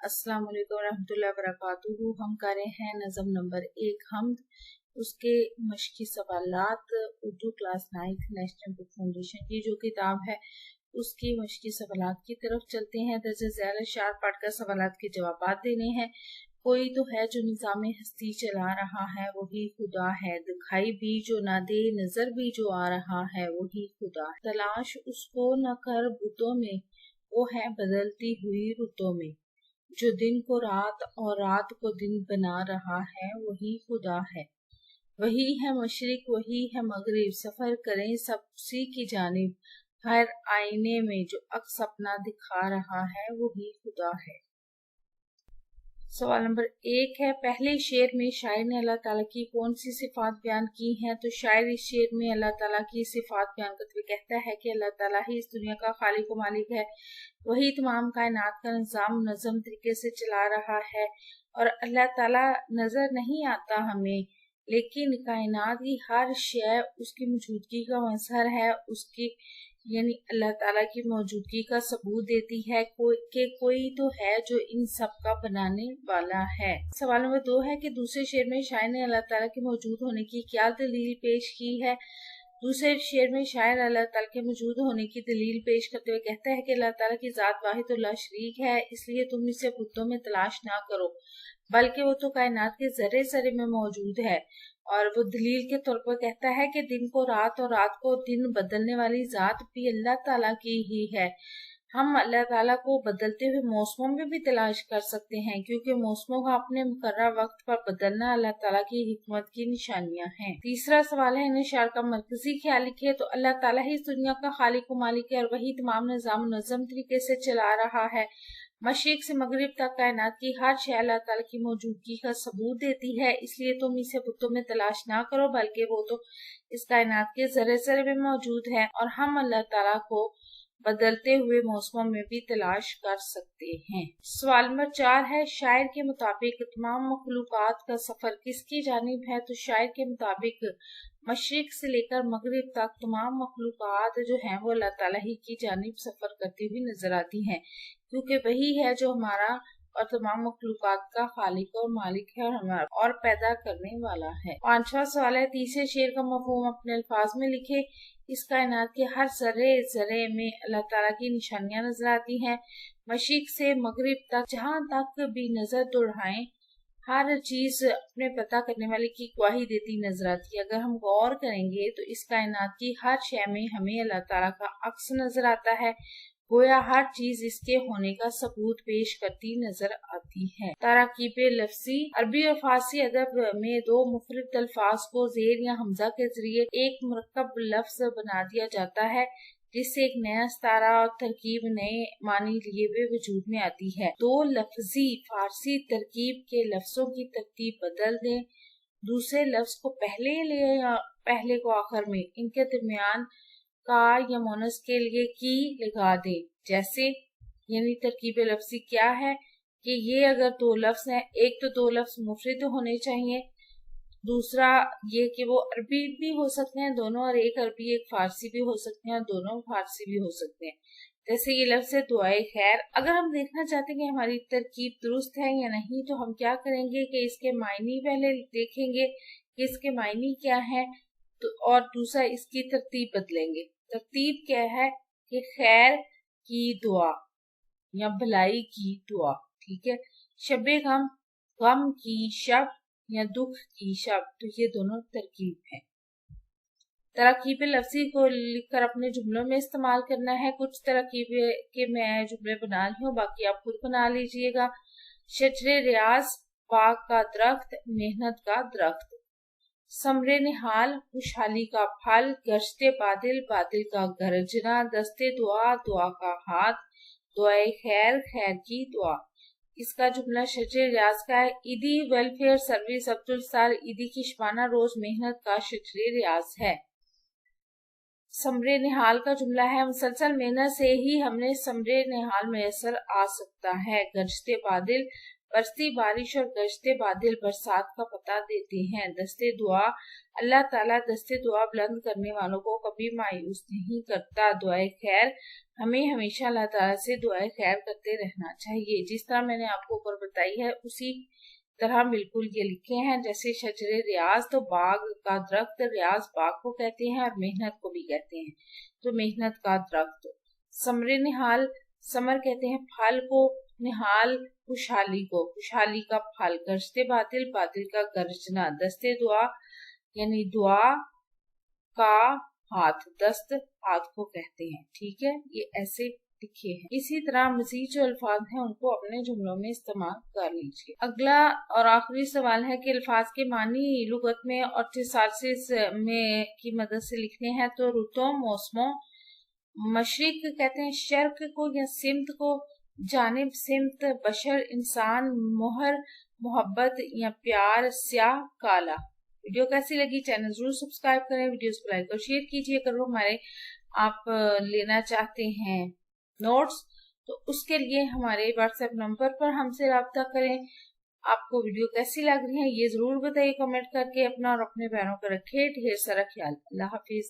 अस्सलाम वालेकुम रहमतुल्लाहि वबरकातुहू। हम कर रहे हैं नज़म नंबर 1 हमद, उसके मशकी सवालात Urdu class 9 national book foundation की जो किताब है उसकी मशकी सवालात की तरफ चलते हैं। दर्ज ज़ैल अशआर पढ़कर सवालात के जवाबात देने हैं। कोई तो है जो निज़ाम हस्ती चला रहा है वही खुदा है, दिखाई भी जो ना दे नजर भी जो आ रहा है वही खुदा है। तलाश उसको न कर बुतों में, वो है बदलती हुई रुतों में। जो दिन को रात और रात को दिन बना रहा है वही खुदा है। वही है मशरिक वही है मगरिब, सफर करें सब उसी की जानिब। हर आईने में जो अक्स अपना दिखा रहा है वही खुदा है। सवाल नंबर 1 है, पहले शेर में शायर ने अल्लाह ताला की कौन सी सिफात बयान की हैं? तो शायर इस शेर में अल्लाह ताला की सिफात बयान करते हुए कहता है कि अल्लाह ताला ही इस दुनिया का खालिक व मालिक है, वही तमाम कायनात का निज़ाम मुनज़्ज़म तरीके से चला रहा है। और अल्लाह ताला नजर नहीं आता हमें, लेकिन कायनात की हर शय उसकी मौजूदगी का मजहर है, उसकी यानी अल्लाह ताला की मौजूदगी का सबूत देती है कोई तो है जो इन सब का बनाने वाला है। सवाल नंबर 2 है कि दूसरे शेर में शायर ने अल्लाह ताला के मौजूद होने की क्या दलील पेश की है? दूसरे शेर में शायर अल्लाह ताला के मौजूद होने की दलील पेश करते हुए कहता है कि अल्लाह ताला की जात वाहिद ला शरीक है, इसलिए तुम इसे बुतों में तलाश ना करो, बल्कि वो तो कायनात के जर्रे जर्रे में मौजूद है। और वो दलील के तौर पर कहता है कि दिन को रात और रात को दिन बदलने वाली जात भी अल्लाह ताला की ही है। हम अल्लाह ताला को बदलते हुए मौसमों में भी तलाश कर सकते हैं, क्योंकि मौसमों का अपने मुकर्रर वक्त पर बदलना अल्लाह ताला की हिकमत की निशानियां हैं। तीसरा सवाल है, इन अशआर का मरकजी ख्याल लिखिए। तो अल्लाह ताला ही इस दुनिया का खालिक व मालिक है और वही तमाम निज़ाम मुनज़्ज़म तरीके से चला रहा है। मशरिक से मगरिब तक कायनात की हर शय अल्लाह ताला की मौजूदगी का सबूत देती है, इसलिए तुम इसे बुतों में तलाश ना करो, बल्कि वो तो इस कायनात के जर्रे जर्रे में मौजूद है। और हम अल्लाह ताला को बदलते हुए मौसमों में भी तलाश कर सकते हैं। सवाल नंबर 4 है, शायर के मुताबिक तमाम मखलूकात का सफर किसकी जानिब है? तो शायर के मुताबिक मशरिक से लेकर मगरिब तक तमाम मखलूकात जो हैं वो अल्लाह ताला ही की जानिब सफर करती हुई नजर आती हैं, क्योंकि वही है जो हमारा और तमाम मखलूकात का खालिक और मालिक है और हमारा और पैदा करने वाला है। 5वां सवाल है, तीसरे शेर का मफहूम अपने अल्फाज में लिखे। इस कायनात के हर जर्रे जर्रे में अल्लाह ताला की निशानियां नजर आती हैं। मशरिक से मगरिब तक जहाँ तक भी नजर दौड़ाएं हर चीज अपने पता करने वाले की गवाही देती नजर आती है। अगर हम गौर करेंगे तो इस कायनात की हर शय में हमें अल्लाह ताला का अक्स नजर आता है, गोया हर चीज इसके होने का सबूत पेश करती नजर आती है। तराकीब लफ्जी, अरबी और फारसी अदब में दो मुफरद अल्फाज को जेर या हमजा के जरिए एक मुरक्कब लफ्ज बना दिया जाता है, जिससे एक नया सितारा और तरकीब नए मानी लिए हुए वजूद में आती है। दो लफ्जी फारसी तरकीब के लफ्जों की तरतीब बदल दें, दूसरे लफ्ज को पहले ले या पहले को आखिर में, इनके दरमियान का या मोनस के लिए की लगा दे। जैसे यानी तरकीब लफ्जी क्या है कि ये अगर दो लफ्ज हैं, एक तो दो लफ्ज मुफरद होने चाहिए, दूसरा ये कि वो अरबी भी हो सकते हैं दोनों, और एक अरबी एक फारसी भी हो सकते हैं और दोनों फारसी भी हो सकते हैं। जैसे ये लफ्ज है दुआए खैर। अगर हम देखना चाहते हैं कि हमारी तरकीब दुरुस्त है या नहीं, तो हम क्या करेंगे कि इसके मायने पहले देखेंगे कि इसके मायने क्या है, तो और दूसरा इसकी तरतीब बदलेंगे। तरतीब क्या है कि खैर की दुआ या भलाई की दुआ, ठीक है। शबे गम, गम की शब या दुख की शब, तो ये दोनों तरकीब है। तरकीब लफ्जी को लिखकर अपने जुमलों में इस्तेमाल करना है। कुछ तरकीब के मैं जुमले बना रही हूँ, बाकी आप खुद बना लीजिएगा। शजरे रियाज, बाग का दरख्त, मेहनत का दरख्त। समरे निहाल, खुशहाली का फल, गश्ते बादल, बादल का गरजना, दस्ते दुआ, दुआ का हाथ, दुआए खैर, खैर की दुआ। इसका जुमला शजरे रियाज का है। ईदी वेलफेयर सर्विस अब्दुल सार ईदी की शबाना रोज मेहनत का शजरे रियाज है। समरे निहाल का जुमला है, मुसलसल मेहनत से ही हमने समरे निहाल मैसर आ सकता है। गरजते बादल, बरसती बारिश और गरजते बादल बरसात का पता देते हैं। दस्ते दुआ, अल्लाह ताला दस्ते दुआ बुलंद करने वालों को कभी मायूस नहीं करता। दुआए खैर, हमें हमेशा अल्लाह ताला से दुआए खैर करते रहना चाहिए। जिस तरह मैंने आपको ऊपर बताई है उसी तरह बिल्कुल ये लिखे हैं। जैसे शजरे रियाज, तो बाग का दरख्त, रियाज बाग को कहते हैं और मेहनत को भी कहते हैं, तो मेहनत का दरख्त। समरे निहाल, समर कहते हैं फल को, निहाल खुशहाली को, खुशहाली का फल। गरजते बादल, बादल का गरजना। दस्ते दुआ यानी दुआ का हाथ, दस्त हाथ को कहते हैं। ठीक है, ये ऐसे लिखे हैं। इसी तरह मजीद जो अल्फाज हैं उनको अपने जुमलों में इस्तेमाल कर लीजिए। अगला और आखिरी सवाल है कि अल्फाज के मानी लुगत में और थिसालिस में की मदद से लिखने हैं। तो रुतों, मौसमों, मशरिक कहते हैं शर्क को या सिमत को, जानिब सिमत, बशर इंसान, मोहर मोहब्बत या प्यार, स्याह काला। वीडियो कैसी लगी चैनल जरूर सब्सक्राइब करें, वीडियोस को लाइक और शेयर कीजिए। अगर वो हमारे आप लेना चाहते हैं नोट्स तो उसके लिए हमारे व्हाट्सएप नंबर पर हमसे राब्ता करें। आपको वीडियो कैसी लग रही है ये जरूर बताइए कमेंट करके। अपना और अपने बहनों का रखें ढेर सारा ख्याल। अल्लाह हाफिज।